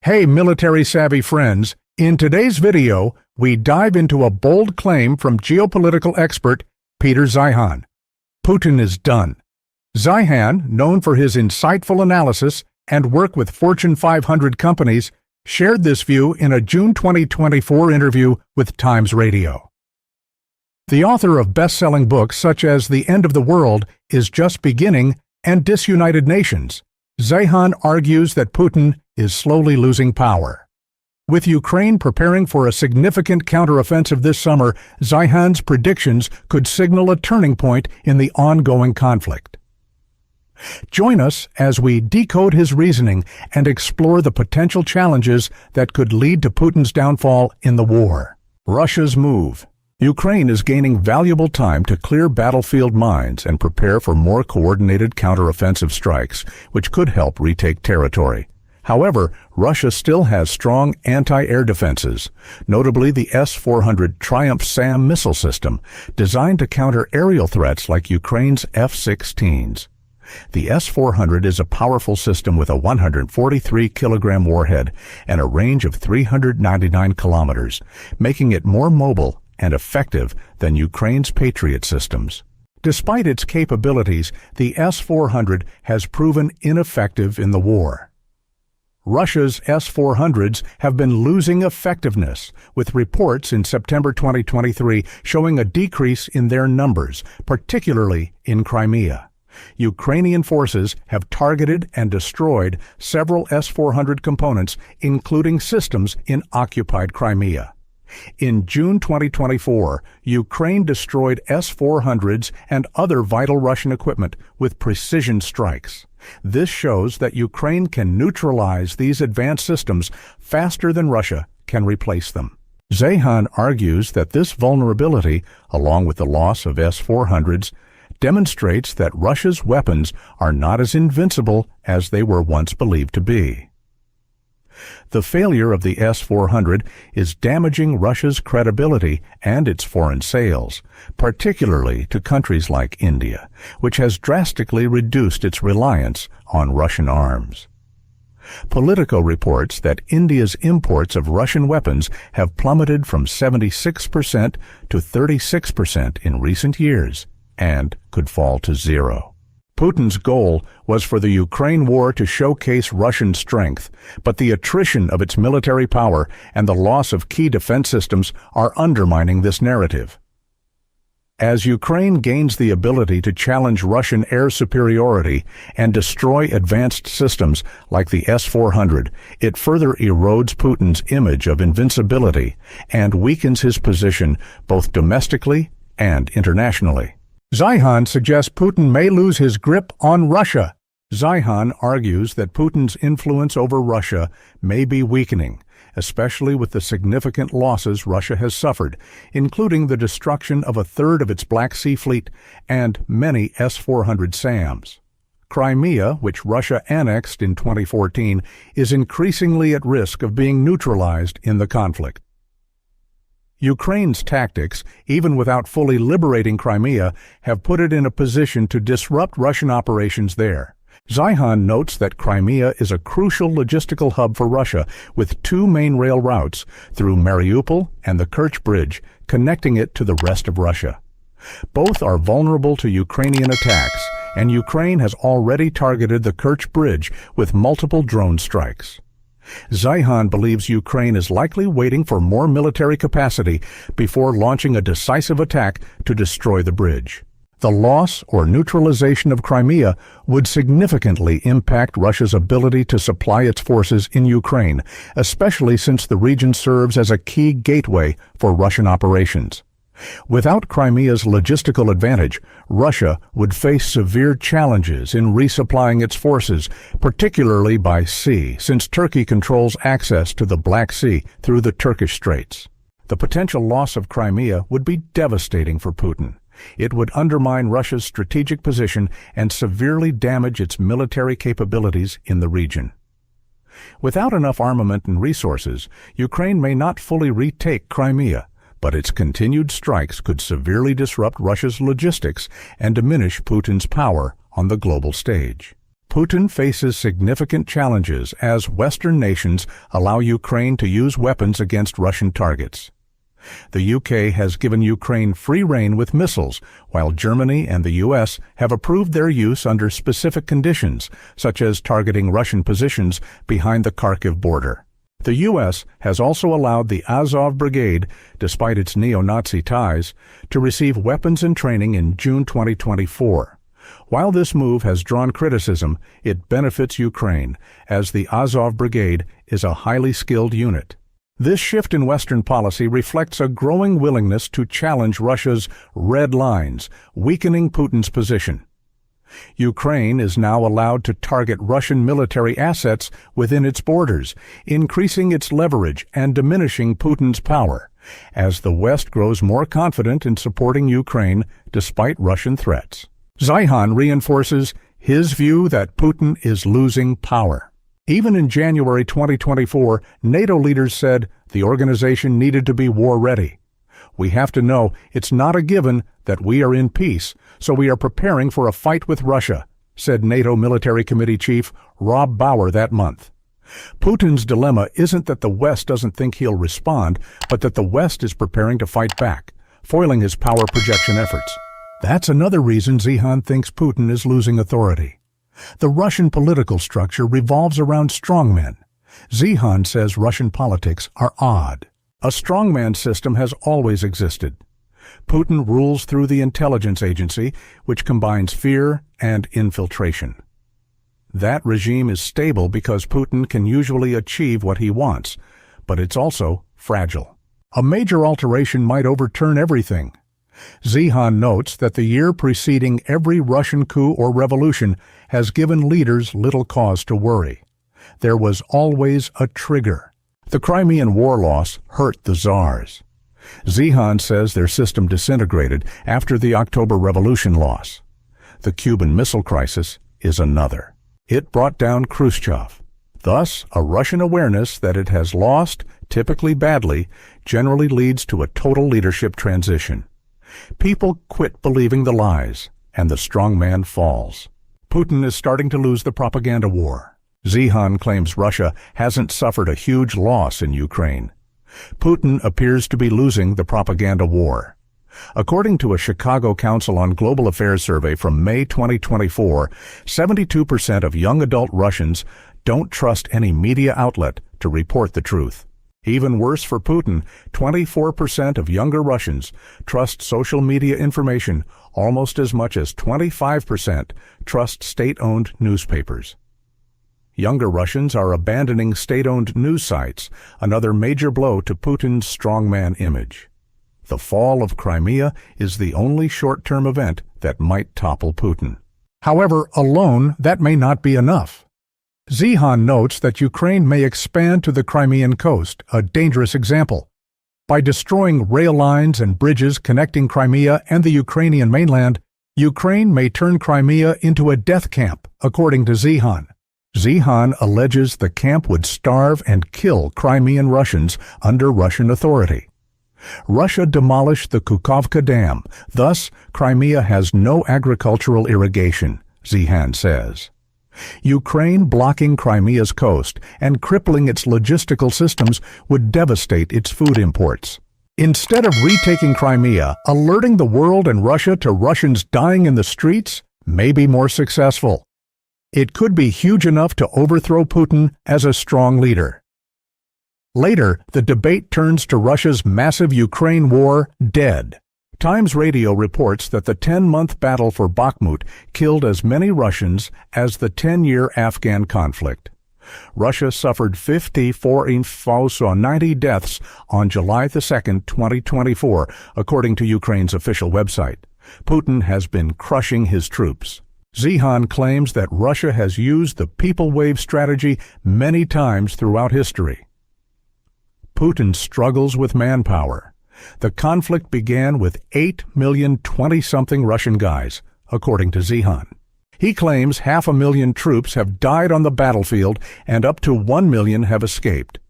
Hey military-savvy friends, in today's video, we dive into a bold claim from geopolitical expert Peter Zeihan. Putin is done. Zeihan, known for his insightful analysis and work with Fortune 500 companies, shared this view in a June 2024 interview with Times Radio. The author of best-selling books such as The End of the World is Just Beginning and Disunited Nations, Zeihan argues that Putin is slowly losing power. With Ukraine preparing for a significant counteroffensive this summer, Zeihan's predictions could signal a turning point in the ongoing conflict. Join us as we decode his reasoning and explore the potential challenges that could lead to Putin's downfall in the war. Russia's move. Ukraine is gaining valuable time to clear battlefield mines and prepare for more coordinated counteroffensive strikes, which could help retake territory. However, Russia still has strong anti-air defenses, notably the S-400 Triumph SAM missile system, designed to counter aerial threats like Ukraine's F-16s. The S-400 is a powerful system with a 143-kilogram warhead and a range of 399 kilometers, making it more mobile and effective than Ukraine's Patriot systems. Despite its capabilities, the S-400 has proven ineffective in the war. Russia's S-400s have been losing effectiveness, with reports in September 2023 showing a decrease in their numbers, particularly in Crimea. Ukrainian forces have targeted and destroyed several S-400 components, including systems in occupied Crimea. In June 2024, Ukraine destroyed S-400s and other vital Russian equipment with precision strikes. This shows that Ukraine can neutralize these advanced systems faster than Russia can replace them. Zeihan argues that this vulnerability, along with the loss of S-400s, demonstrates that Russia's weapons are not as invincible as they were once believed to be. The failure of the S-400 is damaging Russia's credibility and its foreign sales, particularly to countries like India, which has drastically reduced its reliance on Russian arms. Politico reports that India's imports of Russian weapons have plummeted from 76% to 36% in recent years and could fall to zero. Putin's goal was for the Ukraine war to showcase Russian strength, but the attrition of its military power and the loss of key defense systems are undermining this narrative. As Ukraine gains the ability to challenge Russian air superiority and destroy advanced systems like the S-400, it further erodes Putin's image of invincibility and weakens his position both domestically and internationally. Zeihan suggests Putin may lose his grip on Russia. Zeihan argues that Putin's influence over Russia may be weakening, especially with the significant losses Russia has suffered, including the destruction of a third of its Black Sea fleet and many S-400 SAMs. Crimea, which Russia annexed in 2014, is increasingly at risk of being neutralized in the conflict. Ukraine's tactics, even without fully liberating Crimea, have put it in a position to disrupt Russian operations there. Zeihan notes that Crimea is a crucial logistical hub for Russia, with two main rail routes through Mariupol and the Kerch Bridge, connecting it to the rest of Russia. Both are vulnerable to Ukrainian attacks, and Ukraine has already targeted the Kerch Bridge with multiple drone strikes. Zeihan believes Ukraine is likely waiting for more military capacity before launching a decisive attack to destroy the bridge. The loss or neutralization of Crimea would significantly impact Russia's ability to supply its forces in Ukraine, especially since the region serves as a key gateway for Russian operations. Without Crimea's logistical advantage, Russia would face severe challenges in resupplying its forces, particularly by sea, since Turkey controls access to the Black Sea through the Turkish Straits. The potential loss of Crimea would be devastating for Putin. It would undermine Russia's strategic position and severely damage its military capabilities in the region. Without enough armament and resources, Ukraine may not fully retake Crimea, but its continued strikes could severely disrupt Russia's logistics and diminish Putin's power on the global stage. Putin faces significant challenges as Western nations allow Ukraine to use weapons against Russian targets. The UK has given Ukraine free rein with missiles, while Germany and the US have approved their use under specific conditions, such as targeting Russian positions behind the Kharkiv border. The U.S. has also allowed the Azov Brigade, despite its neo-Nazi ties, to receive weapons and training in June 2024. While this move has drawn criticism, it benefits Ukraine, as the Azov Brigade is a highly skilled unit. This shift in Western policy reflects a growing willingness to challenge Russia's red lines, weakening Putin's position. Ukraine is now allowed to target Russian military assets within its borders, increasing its leverage and diminishing Putin's power, as the West grows more confident in supporting Ukraine despite Russian threats. Zeihan reinforces his view that Putin is losing power. Even in January 2024, NATO leaders said the organization needed to be war-ready. We have to know it's not a given that we are in peace, so we are preparing for a fight with Russia, said NATO Military Committee Chief Rob Bauer that month. Putin's dilemma isn't that the West doesn't think he'll respond, but that the West is preparing to fight back, foiling his power projection efforts. That's another reason Zeihan thinks Putin is losing authority. The Russian political structure revolves around strongmen. Zeihan says Russian politics are odd. A strongman system has always existed. Putin rules through the intelligence agency, which combines fear and infiltration. That regime is stable because Putin can usually achieve what he wants, but it's also fragile. A major alteration might overturn everything. Zeihan notes that the year preceding every Russian coup or revolution has given leaders little cause to worry. There was always a trigger. The Crimean War loss hurt the czars. Zeihan says their system disintegrated after the October Revolution loss. The Cuban Missile Crisis is another. It brought down Khrushchev. Thus, a Russian awareness that it has lost, typically badly, generally leads to a total leadership transition. People quit believing the lies, and the strong man falls. Putin is starting to lose the propaganda war. Zeihan claims Russia hasn't suffered a huge loss in Ukraine. Putin appears to be losing the propaganda war. According to a Chicago Council on Global Affairs survey from May 2024, 72% of young adult Russians don't trust any media outlet to report the truth. Even worse for Putin, 24% of younger Russians trust social media information almost as much as 25% trust state-owned newspapers. Younger Russians are abandoning state-owned news sites, another major blow to Putin's strongman image. The fall of Crimea is the only short-term event that might topple Putin. However, alone, that may not be enough. Zeihan notes that Ukraine may expand to the Crimean coast, a dangerous example. By destroying rail lines and bridges connecting Crimea and the Ukrainian mainland, Ukraine may turn Crimea into a death camp, according to Zeihan. Zeihan alleges the camp would starve and kill Crimean Russians under Russian authority. Russia demolished the Kukhovka Dam, thus Crimea has no agricultural irrigation, Zeihan says. Ukraine blocking Crimea's coast and crippling its logistical systems would devastate its food imports. Instead of retaking Crimea, alerting the world and Russia to Russians dying in the streets may be more successful. It could be huge enough to overthrow Putin as a strong leader. Later, the debate turns to Russia's massive Ukraine war dead. Times Radio reports that the 10-month battle for Bakhmut killed as many Russians as the 10-year Afghan conflict. Russia suffered 90 deaths on July 2, 2024, according to Ukraine's official website. Putin has been crushing his troops. Zeihan claims that Russia has used the people wave strategy many times throughout history. Putin struggles with manpower. The conflict began with 8 million 20-something Russian guys, according to Zeihan. He claims 500,000 troops have died on the battlefield and up to 1 million have escaped.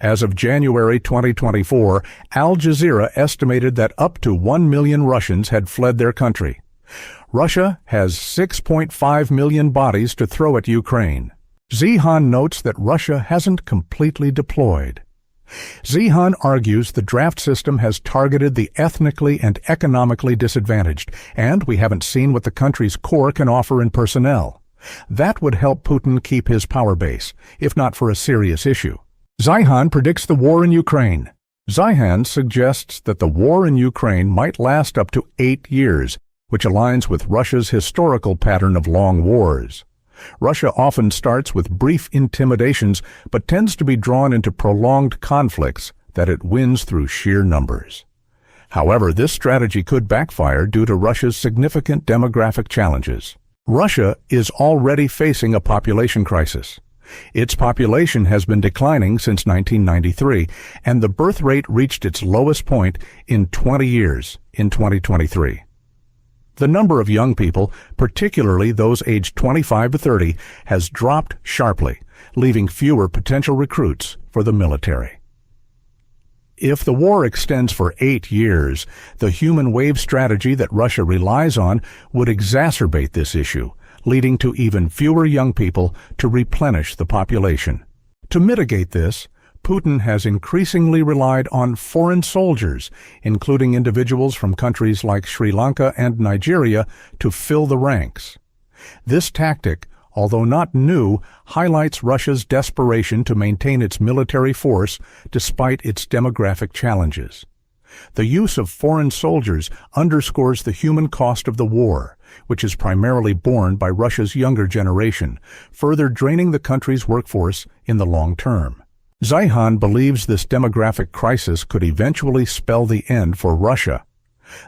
As of January 2024, Al Jazeera estimated that up to 1 million Russians had fled their country. Russia has 6.5 million bodies to throw at Ukraine. Zeihan notes that Russia hasn't completely deployed. Zeihan argues the draft system has targeted the ethnically and economically disadvantaged, and we haven't seen what the country's core can offer in personnel. That would help Putin keep his power base, if not for a serious issue. Zeihan predicts the war in Ukraine. Zeihan suggests that the war in Ukraine might last up to 8 years, which aligns with Russia's historical pattern of long wars. Russia often starts with brief intimidations, but tends to be drawn into prolonged conflicts that it wins through sheer numbers. However, this strategy could backfire due to Russia's significant demographic challenges. Russia is already facing a population crisis. Its population has been declining since 1993, and the birth rate reached its lowest point in 20 years in 2023. The number of young people, particularly those aged 25 to 30, has dropped sharply, leaving fewer potential recruits for the military. If the war extends for 8 years, the human wave strategy that Russia relies on would exacerbate this issue, leading to even fewer young people to replenish the population. To mitigate this, Putin has increasingly relied on foreign soldiers, including individuals from countries like Sri Lanka and Nigeria, to fill the ranks. This tactic, although not new, highlights Russia's desperation to maintain its military force despite its demographic challenges. The use of foreign soldiers underscores the human cost of the war, which is primarily borne by Russia's younger generation, further draining the country's workforce in the long term. Zeihan believes this demographic crisis could eventually spell the end for Russia.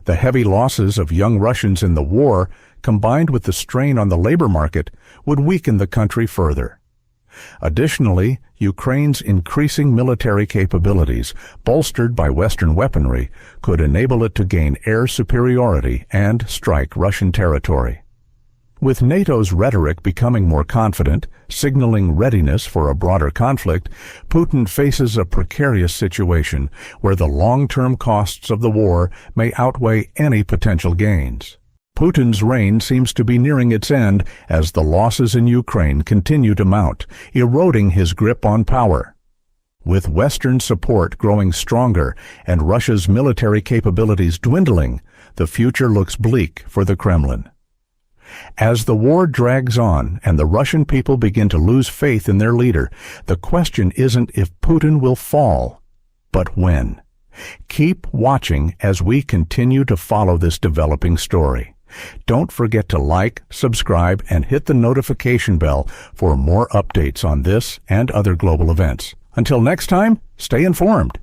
The heavy losses of young Russians in the war, combined with the strain on the labor market, would weaken the country further. Additionally, Ukraine's increasing military capabilities, bolstered by Western weaponry, could enable it to gain air superiority and strike Russian territory. With NATO's rhetoric becoming more confident, signaling readiness for a broader conflict, Putin faces a precarious situation where the long-term costs of the war may outweigh any potential gains. Putin's reign seems to be nearing its end as the losses in Ukraine continue to mount, eroding his grip on power. With Western support growing stronger and Russia's military capabilities dwindling, the future looks bleak for the Kremlin. As the war drags on and the Russian people begin to lose faith in their leader, the question isn't if Putin will fall, but when. Keep watching as we continue to follow this developing story. Don't forget to like, subscribe, and hit the notification bell for more updates on this and other global events. Until next time, stay informed.